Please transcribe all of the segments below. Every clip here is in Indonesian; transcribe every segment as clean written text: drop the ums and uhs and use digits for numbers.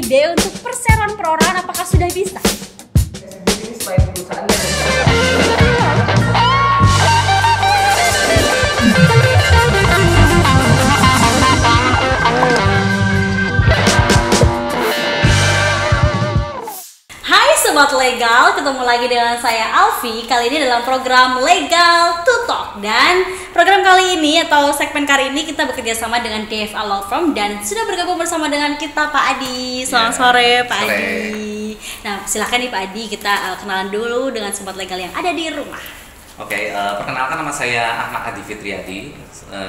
ide untuk perseroan perorangan apakah sudah bisa? Ini selain perusahaannya Sobat Legal, ketemu lagi dengan saya Alfi. Kali ini dalam program Legal to Talk. Dan program kali ini atau segmen kali ini kita bekerja sama dengan DFA Law Firm. Dan sudah bergabung bersama dengan kita Pak Adi. Selamat sore Pak Adi. Nah silahkan nih Pak Adi, kita kenalan dulu dengan Sobat Legal yang ada di rumah. Oke, perkenalkan nama saya Ahmad Adi Fitriadi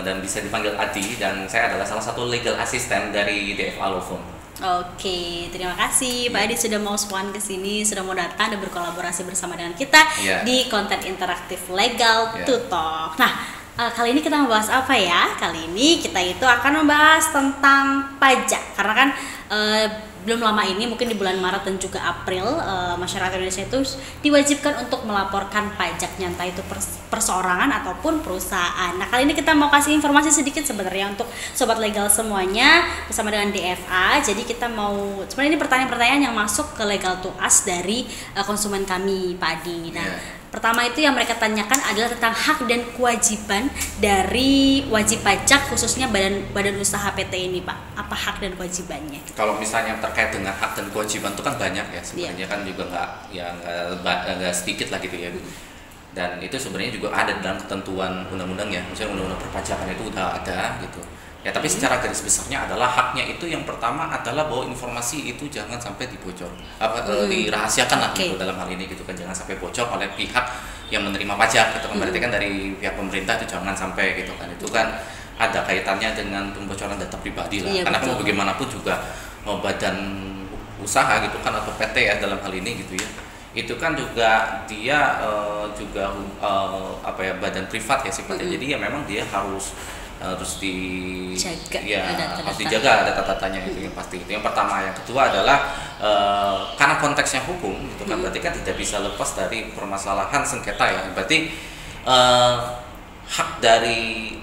dan bisa dipanggil Adi, dan saya adalah salah satu legal assistant dari DFA Law Firm. Oke, terima kasih Pak Adi sudah mau swan ke sini, sudah mau datang dan berkolaborasi bersama dengan kita di konten interaktif Legal to Talk. Nah, kali ini kita membahas apa ya? Kali ini kita itu akan membahas tentang pajak, karena kan belum lama ini, mungkin di bulan Maret dan juga April, masyarakat Indonesia itu diwajibkan untuk melaporkan pajaknya, entah itu perseorangan ataupun perusahaan. Nah kali ini kita mau kasih informasi sedikit sebenarnya untuk Sobat Legal semuanya bersama dengan DFA. Jadi kita mau, sebenarnya ini pertanyaan-pertanyaan yang masuk ke Legal to Us dari konsumen kami Pak Adi. Nah pertama itu yang mereka tanyakan adalah tentang hak dan kewajiban dari wajib pajak, khususnya badan usaha PT ini Pak. Apa hak dan kewajibannya? Kalau misalnya terkait dengan hak dan kewajiban itu kan banyak ya sebenarnya, kan juga nggak sedikit lah gitu ya. Dan itu sebenarnya juga ada dalam ketentuan undang-undang ya, misalnya undang-undang perpajakan itu udah ada gitu. Ya tapi secara garis besarnya adalah haknya itu yang pertama adalah bahwa informasi itu jangan sampai dibocor, dirahasiakan lah gitu dalam hal ini gitu kan, jangan sampai bocor oleh pihak yang menerima pajak gitu kan. Berarti kan dari pihak pemerintah itu jangan sampai gitu kan, itu kan ada kaitannya dengan pembocoran data pribadi lah. Karena kan bagaimanapun juga badan usaha gitu kan atau PT ya dalam hal ini gitu ya, itu kan juga dia badan privat ya sifatnya. Jadi ya memang dia harus dijaga, harus dijaga data-datanya itu yang pasti. Itu yang pertama. Yang kedua adalah karena konteksnya hukum gitu kan, berarti kan tidak bisa lepas dari permasalahan sengketa ya. Berarti hak dari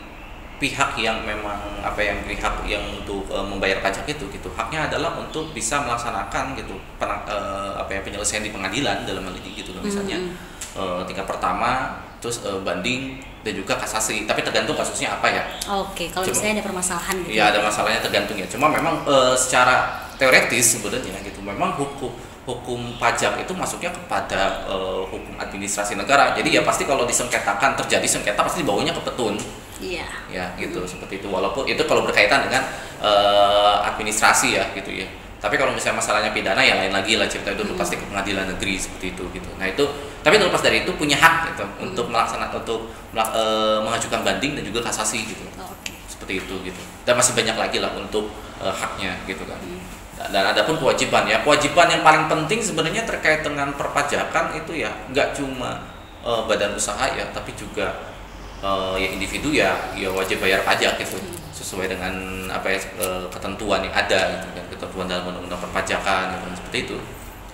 pihak yang memang pihak yang untuk membayar pajak itu gitu, haknya adalah untuk bisa melaksanakan gitu penyelesaian di pengadilan dalam hal ini gitu, misalnya tingkat pertama, terus banding dan juga kasasi, tapi tergantung kasusnya apa ya. Oke, kalau misalnya ada permasalahan gitu. Iya, ada masalahnya tergantung ya. Cuma memang secara teoretis sebenarnya gitu, memang hukum pajak itu masuknya kepada hukum administrasi negara. Jadi ya pasti kalau disengketakan, terjadi sengketa pasti dibawanya ke petun. Iya. Ya gitu, seperti itu. Walaupun itu kalau berkaitan dengan administrasi ya gitu ya. Tapi kalau misalnya masalahnya pidana ya lain lagi lah, cerita itu pasti ke pengadilan negeri seperti itu gitu. Nah itu, tapi terlepas dari itu punya hak gitu untuk mengajukan banding dan juga kasasi gitu. Seperti itu gitu. Dan masih banyak lagi lah untuk haknya gitu kan. Dan ada pun kewajiban ya. Kewajiban yang paling penting sebenarnya terkait dengan perpajakan itu ya nggak cuma badan usaha ya, tapi juga ya individu ya wajib bayar pajak gitu, sesuai dengan ketentuan yang ada gitu kan, ketentuan dalam undang-undang perpajakan gitu, seperti itu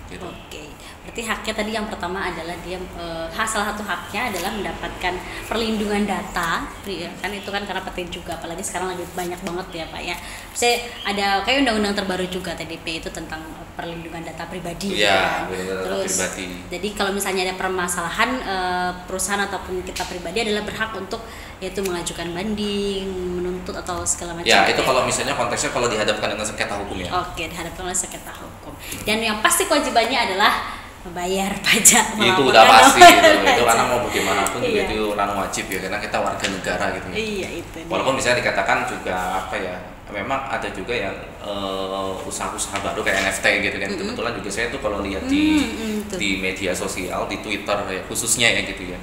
gitu. Oke, berarti haknya tadi yang pertama adalah dia salah satu haknya adalah mendapatkan perlindungan data ya, kan itu kan karena penting juga, apalagi sekarang lagi banyak banget ya Pak ya. Saya ada kayak undang-undang terbaru juga TDP itu tentang perlindungan data pribadi ya, terus pribadi. Jadi kalau misalnya ada permasalahan, perusahaan ataupun kita pribadi adalah berhak untuk yaitu mengajukan banding, menuntut atau segala macam. Ya, itu kalau misalnya konteksnya kalau dihadapkan dengan sengketa hukum ya. Oke, dihadapkan dengan sengketa hukum. Dan yang pasti kewajibannya adalah membayar pajak. Itu udah pasti gitu. Itu karena mau bagaimanapun juga itu ranah wajib ya, karena kita warga negara gitu ya. Iya, itu. Walaupun misalnya dikatakan juga memang ada juga yang usaha-usaha baru kayak NFT gitu kan. Kebetulan juga saya tuh kalau lihat di media sosial, di Twitter ya, khususnya ya gitu ya.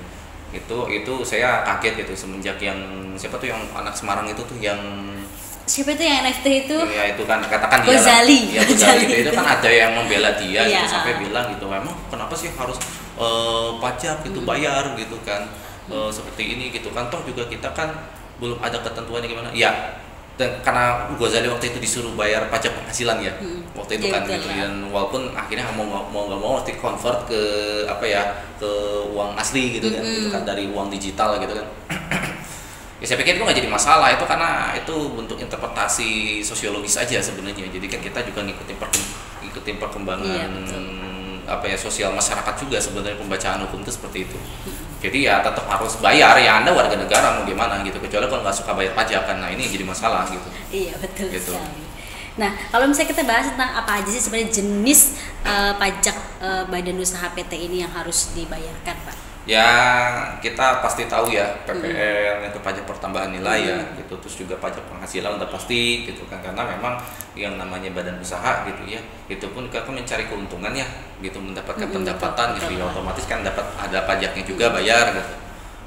Itu saya kaget gitu semenjak yang siapa tuh yang anak Semarang itu tuh yang siapa itu yang NFT itu? Ya itu kan katakan dia Gozali. Ya Gozali itu kan ada yang membela dia gitu, sampai bilang gitu, memang kenapa sih harus pajak gitu bayar gitu kan, seperti ini gitu kan, toh juga kita kan belum ada ketentuannya gimana ya. Dan karena Gozali waktu itu disuruh bayar pajak penghasilan ya, waktu itu kan gitu, dan walaupun akhirnya mau nggak mau waktu convert ke ke uang asli gitu kan, gitu kan dari uang digital gitu kan. Ya saya pikir itu nggak jadi masalah, itu karena itu bentuk interpretasi sosiologis aja sebenarnya. Jadi kan kita juga ngikutin perkembangan apa ya sosial masyarakat juga sebenarnya, pembacaan hukum itu seperti itu. Jadi ya tetap harus bayar, ya Anda warga negara mau gimana gitu, kecuali kalau nggak suka bayar pajak kan, nah ini jadi masalah gitu. Iya betul gitu. sekali. Nah kalau misalnya kita bahas tentang apa aja sih sebenarnya jenis pajak badan usaha PT ini yang harus dibayarkan Pak? Ya kita pasti tahu ya PPN itu pajak pertambahan nilai ya gitu, terus juga pajak penghasilan udah pasti gitu kan, karena memang yang namanya badan usaha gitu ya, itu pun kita mencari keuntungan ya gitu, mendapatkan pendapatan gitu ya, otomatis kan ada pajaknya juga bayar gitu.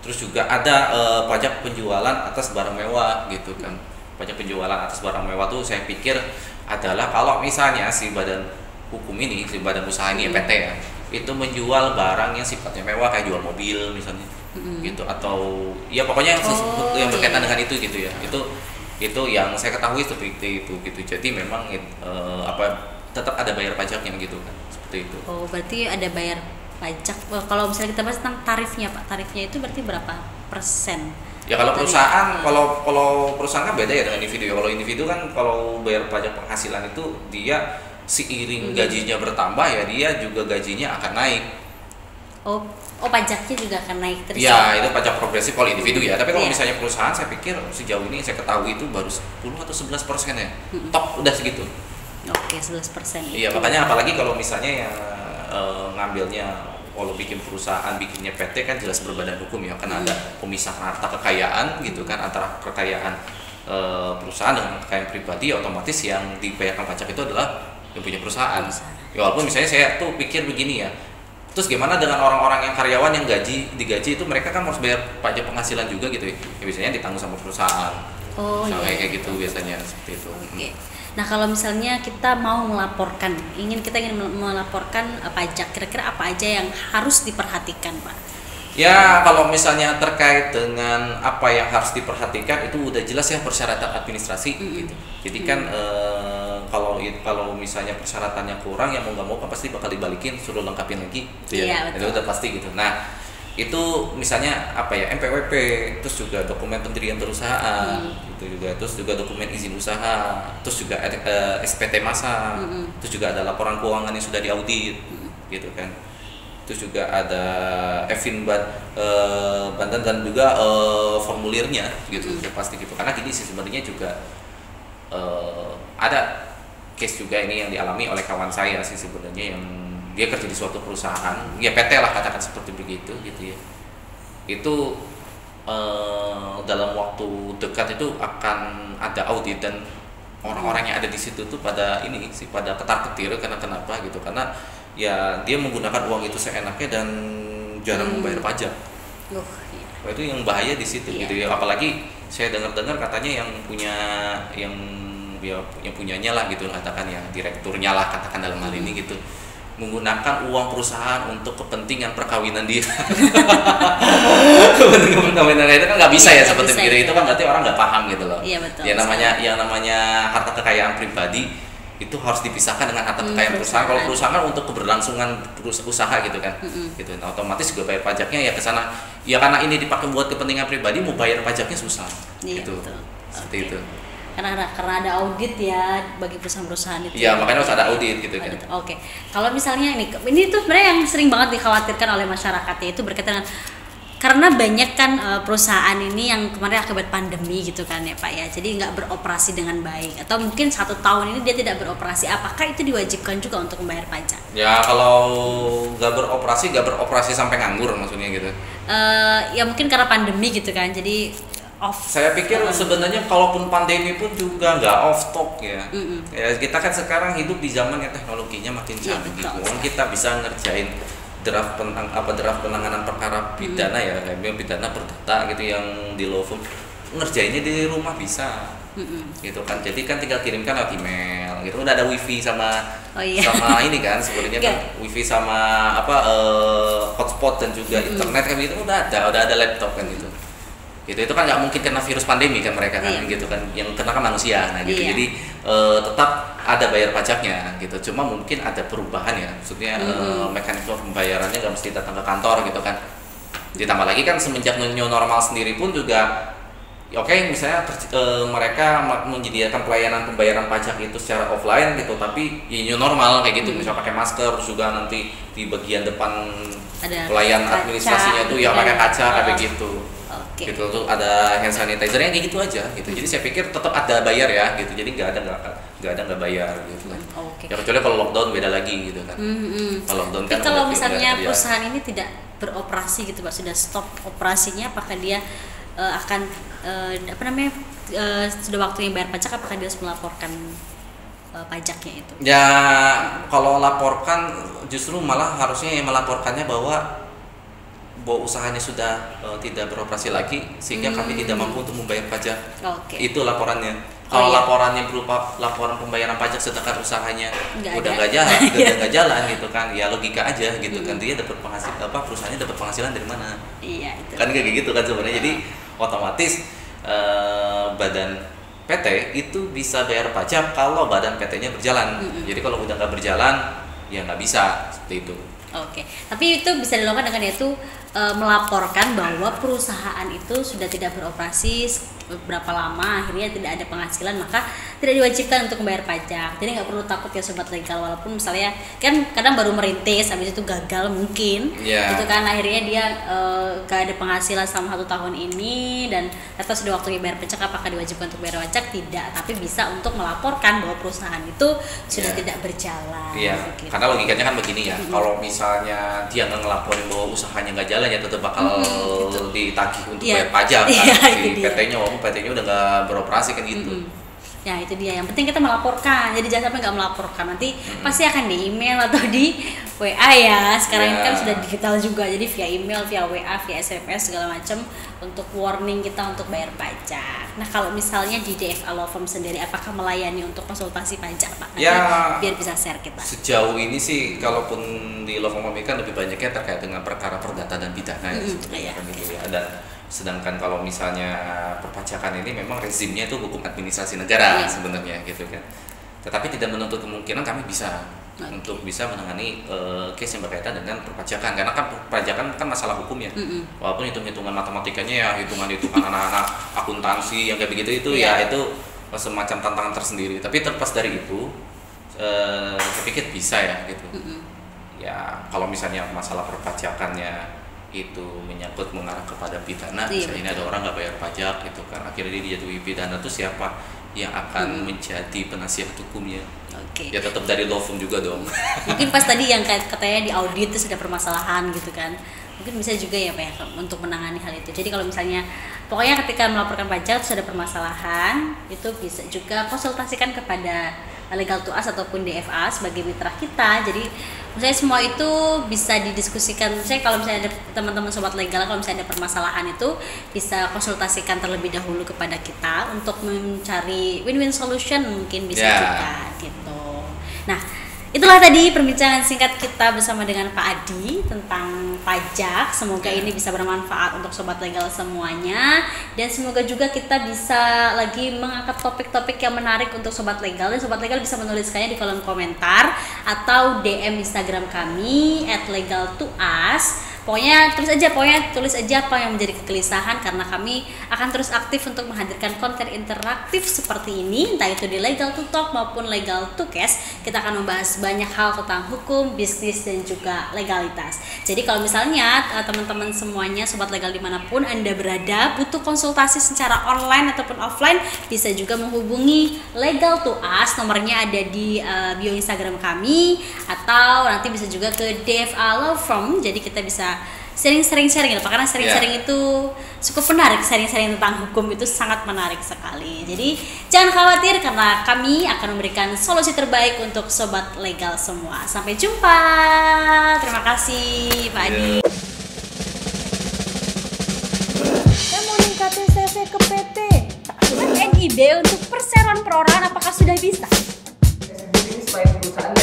Terus juga ada pajak penjualan atas barang mewah gitu kan. Pajak penjualan atas barang mewah tuh saya pikir adalah kalau misalnya si badan hukum ini, si badan usaha ini PT ya, itu menjual barang yang sifatnya mewah kayak jual mobil misalnya gitu, atau ya pokoknya yang berkaitan dengan itu gitu ya, itu yang saya ketahui seperti itu gitu. Jadi memang tetap ada bayar pajaknya gitu kan, seperti itu. Oh berarti ada bayar pajak. Kalau misalnya kita bahas tentang tarifnya Pak, tarifnya itu berarti berapa persen? Ya kalau perusahaan, kalau perusahaan kan beda ya dengan individu ya. Kalau individu kan kalau bayar pajak penghasilan itu dia seiring gajinya bertambah ya dia juga gajinya akan naik. Oh pajaknya juga akan naik terus. Ya itu pajak progresif kalau individu ya. Tapi kalau misalnya perusahaan, saya pikir sejauh ini saya ketahui itu baru 10 atau 11% ya. Top udah segitu. Oke 11%. Iya makanya apalagi kalau misalnya yang ngambilnya, kalau bikin perusahaan, bikinnya PT kan jelas berbadan hukum ya, karena ada pemisahan harta kekayaan gitu kan, antara kekayaan perusahaan dengan kekayaan pribadi, otomatis yang dibayarkan pajak itu adalah yang punya perusahaan. Ya walaupun misalnya saya tuh pikir begini ya, terus gimana dengan orang-orang yang karyawan yang digaji itu, mereka kan harus bayar pajak penghasilan juga gitu ya, biasanya ditanggung sama perusahaan. Kayak gitu biasanya seperti itu. Nah kalau misalnya kita mau melaporkan, kita ingin melaporkan pajak, kira-kira apa aja yang harus diperhatikan Pak? Ya kalau misalnya terkait dengan apa yang harus diperhatikan itu udah jelas ya, persyaratan administrasi gitu. Jadi kan kalau misalnya persyaratannya kurang, ya mau nggak mau kan pasti bakal dibalikin, suruh lengkapin lagi gitu ya. Itu udah pasti gitu. Nah itu misalnya NPWP, terus juga dokumen pendirian perusahaan gitu juga, terus juga dokumen izin usaha, terus juga SPT masa, terus juga ada laporan keuangan yang sudah diaudit gitu kan. Terus juga ada Evin Bandan dan juga formulirnya gitu, udah pasti gitu. Karena gini sih sebenarnya juga ada case juga ini yang dialami oleh kawan saya sih sebenarnya, yang dia kerja di suatu perusahaan, ya PT lah katakan seperti begitu gitu ya. Itu dalam waktu dekat itu akan ada audit, dan orang-orang yang ada di situ tuh pada ketar-ketir karena kenapa gitu, karena ya dia menggunakan uang itu seenaknya dan jarang membayar pajak. Itu yang bahaya di situ gitu ya. Apalagi saya dengar-dengar katanya yang punyanya lah gitu, katakan yang direkturnya lah katakan dalam hal ini gitu, menggunakan uang perusahaan untuk kepentingan perkawinan dia. Kepentingan perkawinan itu kan nggak bisa ya seperti begitu. Itu kan berarti orang nggak paham gitu loh. Iya, betul. Yang namanya harta kekayaan pribadi itu harus dipisahkan dengan harta kekayaan perusahaan. Kalau perusahaan kan untuk keberlangsungan usaha gitu kan. Gitu. Nah, otomatis juga bayar pajaknya ya ke sana. Ya karena ini dipakai buat kepentingan pribadi, mau bayar pajaknya susah. Gitu. Seperti itu. Karena ada audit ya bagi perusahaan-perusahaan itu. Iya, makanya harus ada audit gitu kan. Oke. Kalau misalnya ini tuh sebenarnya yang sering banget dikhawatirkan oleh masyarakat, yaitu berkaitan dengan, karena banyak kan perusahaan ini yang kemarin akibat pandemi gitu kan ya Pak ya, jadi nggak beroperasi dengan baik, atau mungkin 1 tahun ini dia tidak beroperasi. Apakah itu diwajibkan juga untuk membayar pajak? Ya kalau nggak beroperasi sampai nganggur maksudnya gitu. Ya mungkin karena pandemi gitu kan, jadi off. Saya pikir sebenarnya kalaupun pandemi pun juga nggak off stock ya. Ya kita kan sekarang hidup di zaman yang teknologinya makin canggih. Kita bisa ngerjain draft penanganan perkara pidana ya, kayak pidana perdata gitu yang di law firm, ngerjainnya di rumah bisa. Gitu kan. Jadi kan tinggal kirimkan lewat email gitu. Udah ada wifi sama ini kan sebenarnya kan wifi sama hotspot dan juga internet kan gitu, udah ada laptop kan gitu. Itu kan nggak mungkin kena virus pandemi kan mereka kan gitu kan, yang kena kan manusia. Nah gitu. Jadi tetap ada bayar pajaknya gitu, cuma mungkin ada perubahan ya, maksudnya mekanisme pembayarannya nggak mesti datang ke kantor gitu kan. Ditambah lagi kan semenjak new normal sendiri pun juga oke, misalnya mereka menyediakan pelayanan pembayaran pajak itu secara offline gitu, tapi ya new normal kayak gitu, misalnya pakai masker, terus juga nanti di bagian depan ada pelayan kaca, administrasinya tuh ya pakai kaca kayak gitu. Okay. Gitu tuh ada hand sanitizer kayak gitu aja gitu. Jadi saya pikir tetap ada bayar ya gitu. Jadi nggak bayar gitu kan. Okay. Ya kecuali kalau lockdown beda lagi gitu kan. Kalau lockdown kan kalau misalnya perusahaan ini tidak beroperasi gitu Pak, sudah stop operasinya, apakah dia akan sudah waktunya bayar pajak, apakah dia harus melaporkan pajaknya itu? Ya kalau laporkan justru malah harusnya yang melaporkannya bahwa usahanya sudah tidak beroperasi lagi sehingga kami tidak mampu untuk membayar pajak. Itu laporannya. Kalau laporannya berupa laporan pembayaran pajak sedangkan usahanya udah nggak jalan gitu kan, ya logika aja gitu kan, dia dapat penghasilan perusahaannya dapat penghasilan dari mana? Iya itu. Kan kayak gitu kan sebenarnya. Jadi otomatis badan PT itu bisa bayar pajak kalau badan PT-nya berjalan. Jadi kalau udah nggak berjalan ya nggak bisa seperti itu. Oke, tapi itu bisa dilakukan dengan yaitu melaporkan bahwa perusahaan itu sudah tidak beroperasi berapa lama, akhirnya tidak ada penghasilan, maka tidak diwajibkan untuk membayar pajak. Jadi nggak perlu takut ya sobat legal, walaupun misalnya kan kadang baru merintis, habis itu gagal mungkin, gitu kan, akhirnya dia gak ada penghasilan selama 1 tahun ini dan ternyata sudah waktunya bayar pajak, apakah diwajibkan untuk bayar pajak? Tidak, tapi bisa untuk melaporkan bahwa perusahaan itu sudah tidak berjalan. Gitu. Karena logikanya kan begini ya, kalau misalnya dia nggak ngelaporin bahwa usahanya nggak jalan ya tetap bakal ditagih untuk bayar pajak kan, si PT-nya PT-nya udah nggak beroperasi kan gitu. Ya itu dia, yang penting kita melaporkan, jadi jangan sampai nggak melaporkan, nanti pasti akan di email atau di WA ya, sekarang kan sudah digital juga, jadi via email, via WA, via SMS segala macam untuk warning kita untuk bayar pajak. Nah kalau misalnya di DFA Law Firm sendiri, apakah melayani untuk konsultasi pajak Pak? Nanti biar bisa share kita. Sejauh ini sih, kalaupun di Law Firm kami kan lebih banyaknya terkait dengan perkara perdata dan pidana ya sebenarnya kan gitu ya. Dan sedangkan kalau misalnya perpajakan ini memang rezimnya itu hukum administrasi negara sebenarnya gitu kan. Tetapi tidak menutup kemungkinan kami bisa untuk bisa menangani case yang berkaitan dengan perpajakan, karena kan perpajakan kan masalah hukum ya. Walaupun hitung-hitungan matematikanya ya hitungan-hitungan anak-anak akuntansi yang kayak begitu itu ya itu semacam tantangan tersendiri. Tapi terlepas dari itu saya pikir bisa ya gitu. Ya kalau misalnya masalah perpajakannya itu menyangkut mengarah kepada pidana, misalnya ada orang nggak bayar pajak gitu kan, akhirnya dia dijatuhi pidana, tuh siapa yang akan menjadi penasihat hukumnya? Ya tetap dari law firm juga dong. Mungkin pas tadi yang katanya di audit itu sudah permasalahan gitu kan, mungkin bisa juga ya Pak ya untuk menangani hal itu. Jadi kalau misalnya pokoknya ketika melaporkan pajak sudah ada permasalahan, itu bisa juga konsultasikan kepada Legal to Us ataupun DFA sebagai mitra kita. Jadi misalnya semua itu bisa didiskusikan. Misalnya kalau misalnya ada teman-teman sobat legal, kalau misalnya ada permasalahan itu bisa konsultasikan terlebih dahulu kepada kita untuk mencari win-win solution, mungkin bisa juga gitu. Nah, itulah tadi perbincangan singkat kita bersama dengan Pak Adi tentang pajak. Semoga ini bisa bermanfaat untuk sobat legal semuanya, dan semoga juga kita bisa lagi mengangkat topik-topik yang menarik untuk sobat legal, dan sobat legal bisa menuliskannya di kolom komentar atau DM Instagram kami @legaltous. Pokoknya tulis aja apa yang menjadi kegelisahan, karena kami akan terus aktif untuk menghadirkan konten interaktif seperti ini, entah itu di Legal to Talk maupun Legal to Case. Kita akan membahas banyak hal tentang hukum, bisnis, dan juga legalitas. Jadi kalau misalnya teman-teman semuanya, sobat legal dimanapun Anda berada, butuh konsultasi secara online ataupun offline, bisa juga menghubungi Legal to Us. Nomornya ada di bio Instagram kami, atau nanti bisa juga ke DFA Law Firm. Jadi kita bisa sharing gitu Pak, karena sharing itu cukup menarik. Sharing tentang hukum itu sangat menarik sekali. Jadi jangan khawatir, karena kami akan memberikan solusi terbaik untuk sobat legal semua. Sampai jumpa. Terima kasih Pak Adi. Saya mau ningkatin CV ke PT. NIB untuk perseroan perorangan, apakah sudah bisa? Bisnis by perusahaan